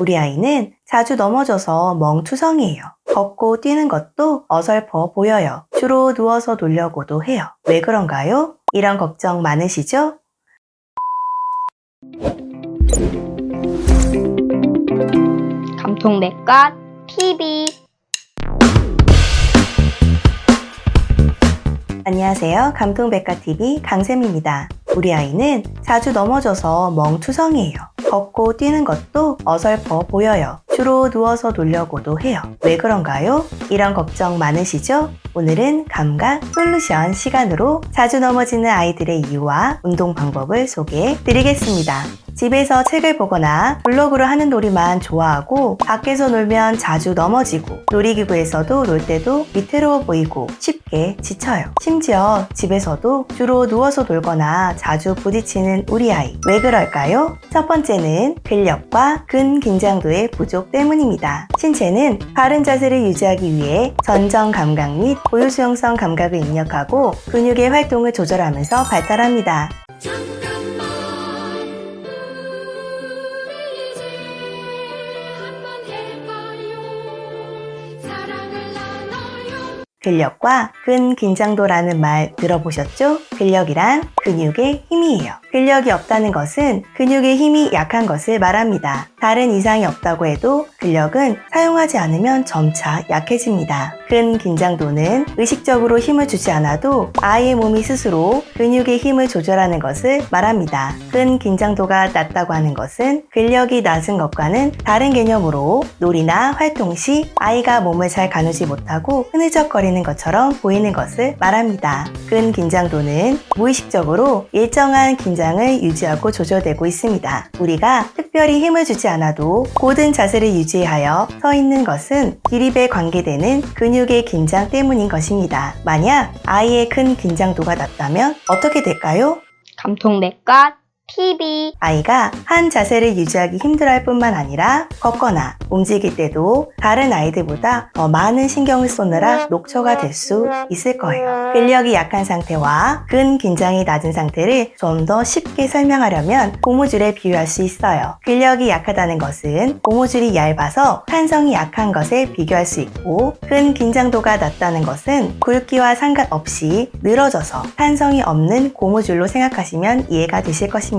우리 아이는 자주 넘어져서 멍투성이에요. 걷고 뛰는 것도 어설퍼 보여요. 주로 누워서 놀려고도 해요. 왜 그런가요? 이런 걱정 많으시죠? 감통맥과 TV. 안녕하세요. 감통백과TV 강쌤입니다. 우리 아이는 자주 넘어져서 멍투성이에요. 걷고 뛰는 것도 어설퍼 보여요. 주로 누워서 놀려고도 해요. 왜 그런가요? 이런 걱정 많으시죠? 오늘은 감각 솔루션 시간으로 자주 넘어지는 아이들의 이유와 운동 방법을 소개해 드리겠습니다. 집에서 책을 보거나 블로그로 하는 놀이만 좋아하고 밖에서 놀면 자주 넘어지고 놀이기구에서도 놀 때도 위태로워 보이고 쉽게 지쳐요. 심지어 집에서도 주로 누워서 놀거나 자주 부딪히는 우리 아이. 왜 그럴까요? 첫 번째는 근력과 근긴장도의 부족 때문입니다. 신체는 바른 자세를 유지하기 위해 전정 감각 및 고유수용성 감각을 입력하고 근육의 활동을 조절하면서 발달합니다. 근력과 근긴장도라는 말 들어보셨죠? 근력이란 근육의 힘이에요. 근력이 없다는 것은 근육의 힘이 약한 것을 말합니다. 다른 이상이 없다고 해도 근력은 사용하지 않으면 점차 약해집니다. 근긴장도는 의식적으로 힘을 주지 않아도 아이의 몸이 스스로 근육의 힘을 조절하는 것을 말합니다. 근긴장도가 낮다고 하는 것은 근력이 낮은 것과는 다른 개념으로 놀이나 활동 시 아이가 몸을 잘 가누지 못하고 흐느적거리는 것처럼 보이는 것을 말합니다. 근긴장도는 무의식적으로 일정한 긴장을 유지하고 조절되고 있습니다. 우리가 특별히 힘을 주지 않아도 고든 자세를 유지하여 서 있는 것은 기립에 관계되는 근육의 긴장 때문인 것입니다. 만약 아이의 근긴장도가 낮다면 어떻게 될까요? 감통맥과 TV. 아이가 한 자세를 유지하기 힘들어할 뿐만 아니라 걷거나 움직일 때도 다른 아이들보다 더 많은 신경을 쏘느라 녹초가 될 수 있을 거예요. 근력이 약한 상태와 근긴장이 낮은 상태를 좀 더 쉽게 설명하려면 고무줄에 비유할 수 있어요. 근력이 약하다는 것은 고무줄이 얇아서 탄성이 약한 것에 비교할 수 있고, 근긴장도가 낮다는 것은 굵기와 상관없이 늘어져서 탄성이 없는 고무줄로 생각하시면 이해가 되실 것입니다.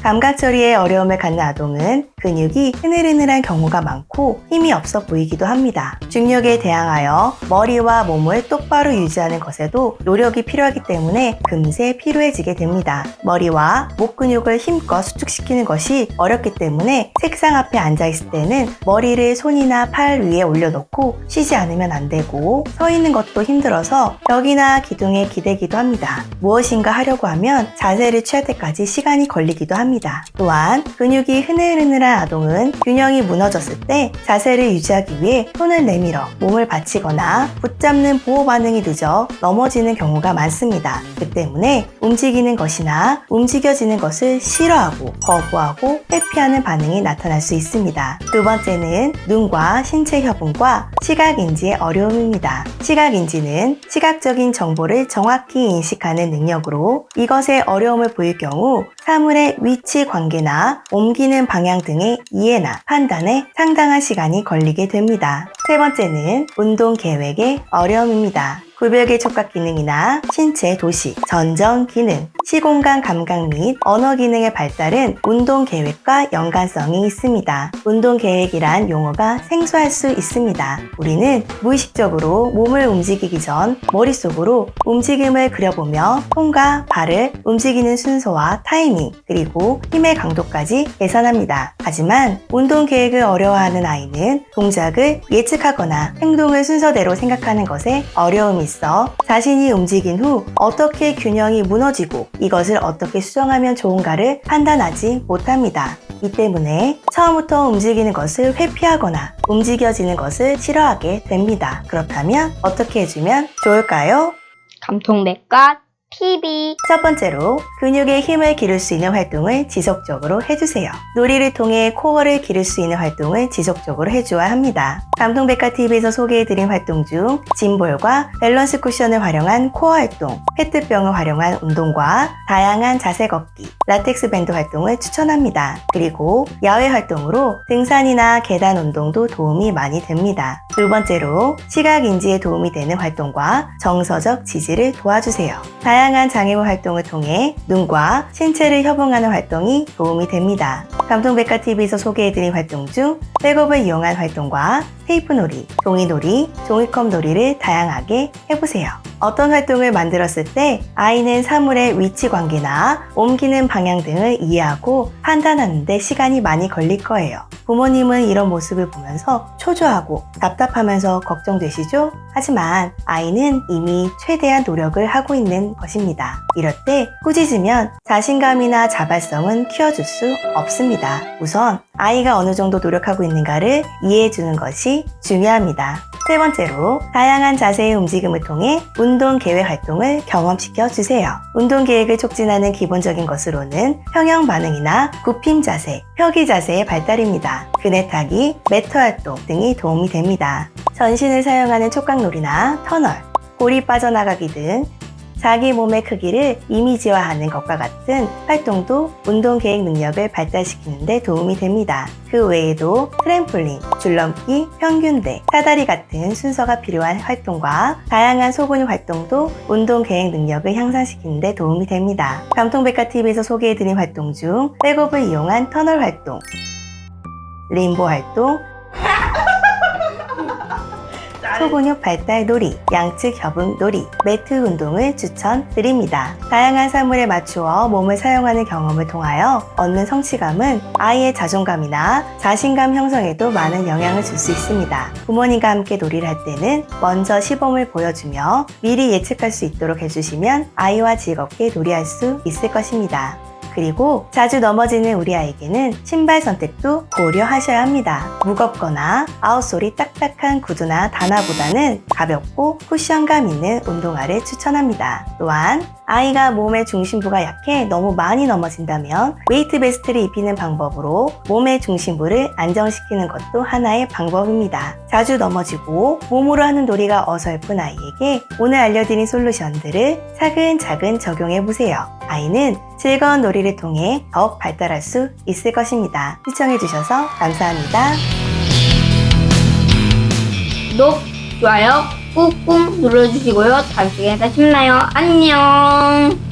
감각 처리에 어려움을 갖는 아동은 근육이 흐느흐느한 경우가 많고 힘이 없어 보이기도 합니다. 중력에 대항하여 머리와 몸을 똑바로 유지하는 것에도 노력이 필요하기 때문에 금세 피로해지게 됩니다. 머리와 목 근육을 힘껏 수축시키는 것이 어렵기 때문에 책상 앞에 앉아있을 때는 머리를 손이나 팔 위에 올려놓고 쉬지 않으면 안 되고, 서 있는 것도 힘들어서 벽이나 기둥에 기대기도 합니다. 무엇인가 하려고 하면 자세를 취할 때까지 시간이 걸리기도 합니다. 또한 근육이 흐느흐느한 아동은 균형이 무너졌을 때 자세를 유지하기 위해 손을 내밀어 몸을 받치거나 붙잡는 보호 반응이 늦어 넘어지는 경우가 많습니다. 그 때문에 움직이는 것이나 움직여지는 것을 싫어하고 거부하고 회피하는 반응이 나타날 수 있습니다. 두 번째는 눈과 신체 협응과 시각인지의 어려움입니다. 시각인지는 시각적인 정보를 정확히 인식하는 능력으로 이것에 어려움을 보일 경우 사물의 위치 관계나 옮기는 방향 등의 이해나 판단에 상당한 시간이 걸리게 됩니다. 세 번째는 운동 계획의 어려움입니다. 구별계 촉각 기능이나 신체 도식, 전정 기능, 시공간 감각 및 언어 기능의 발달은 운동 계획과 연관성이 있습니다. 운동 계획이란 용어가 생소할 수 있습니다. 우리는 무의식적으로 몸을 움직이기 전 머릿속으로 움직임을 그려보며 손과 발을 움직이는 순서와 타이밍, 그리고 힘의 강도까지 계산합니다. 하지만 운동 계획을 어려워하는 아이는 동작을 예측하거나 행동을 순서대로 생각하는 것에 어려움이 있어 자신이 움직인 후 어떻게 균형이 무너지고 이것을 어떻게 수정하면 좋은가를 판단하지 못합니다. 이 때문에 처음부터 움직이는 것을 회피하거나 움직여지는 것을 싫어하게 됩니다. 그렇다면 어떻게 해주면 좋을까요? 감통맥과 PB. 첫 번째로 근육에 힘을 기를 수 있는 활동을 지속적으로 해주세요. 놀이를 통해 코어를 기를 수 있는 활동을 지속적으로 해줘야 합니다. 감동백과TV에서 소개해드린 활동 중 짐볼과 밸런스 쿠션을 활용한 코어 활동, 페트병을 활용한 운동과 다양한 자세 걷기, 라텍스 밴드 활동을 추천합니다. 그리고 야외 활동으로 등산이나 계단 운동도 도움이 많이 됩니다. 두 번째로 시각 인지에 도움이 되는 활동과 정서적 지지를 도와주세요. 다양한 장애물 활동을 통해 눈과 신체를 협응하는 활동이 도움이 됩니다. 감동백과TV에서 소개해드린 활동 중 백업을 이용한 활동과 테이프 놀이, 종이놀이, 종이컵 놀이를 다양하게 해보세요. 어떤 활동을 만들었을 때 아이는 사물의 위치 관계나 옮기는 방향 등을 이해하고 판단하는 데 시간이 많이 걸릴 거예요. 부모님은 이런 모습을 보면서 초조하고 답답하면서 걱정되시죠? 하지만 아이는 이미 최대한 노력을 하고 있는 것입니다. 이럴 때 꾸짖으면 자신감이나 자발성은 키워줄 수 없습니다. 우선 아이가 어느 정도 노력하고 있는가를 이해해주는 것이 중요합니다. 세 번째로 다양한 자세의 움직임을 통해 운동 계획 활동을 경험시켜 주세요. 운동 계획을 촉진하는 기본적인 것으로는 평형 반응이나 굽힘 자세, 펴기 자세의 발달입니다. 그네 타기, 매트 활동 등이 도움이 됩니다. 전신을 사용하는 촉각놀이나 터널, 골이 빠져나가기 등 자기 몸의 크기를 이미지화하는 것과 같은 활동도 운동 계획 능력을 발달시키는 데 도움이 됩니다. 그 외에도 트램폴린, 줄넘기, 평균대, 사다리 같은 순서가 필요한 활동과 다양한 소근육 활동도 운동 계획 능력을 향상시키는 데 도움이 됩니다. 감동백과TV에서 소개해드린 활동 중 백업을 이용한 터널 활동, 림보 활동, 소근육 발달 놀이, 양측 협응 놀이, 매트 운동을 추천드립니다. 다양한 사물에 맞추어 몸을 사용하는 경험을 통하여 얻는 성취감은 아이의 자존감이나 자신감 형성에도 많은 영향을 줄 수 있습니다. 부모님과 함께 놀이를 할 때는 먼저 시범을 보여주며 미리 예측할 수 있도록 해주시면 아이와 즐겁게 놀이할 수 있을 것입니다. 그리고 자주 넘어지는 우리 아이에게는 신발 선택도 고려하셔야 합니다. 무겁거나 아웃솔이 딱딱한 구두나 단화보다는 가볍고 쿠션감 있는 운동화를 추천합니다. 또한 아이가 몸의 중심부가 약해 너무 많이 넘어진다면 웨이트 베스트를 입히는 방법으로 몸의 중심부를 안정시키는 것도 하나의 방법입니다. 자주 넘어지고 몸으로 하는 놀이가 어설픈 아이에게 오늘 알려드린 솔루션들을 차근차근 적용해보세요. 아이는 즐거운 놀이를 통해 더욱 발달할 수 있을 것입니다. 시청해주셔서 감사합니다. 구독, 좋아요 꾹꾹 눌러주시고요. 다음 시간에 다시 만나요. 안녕.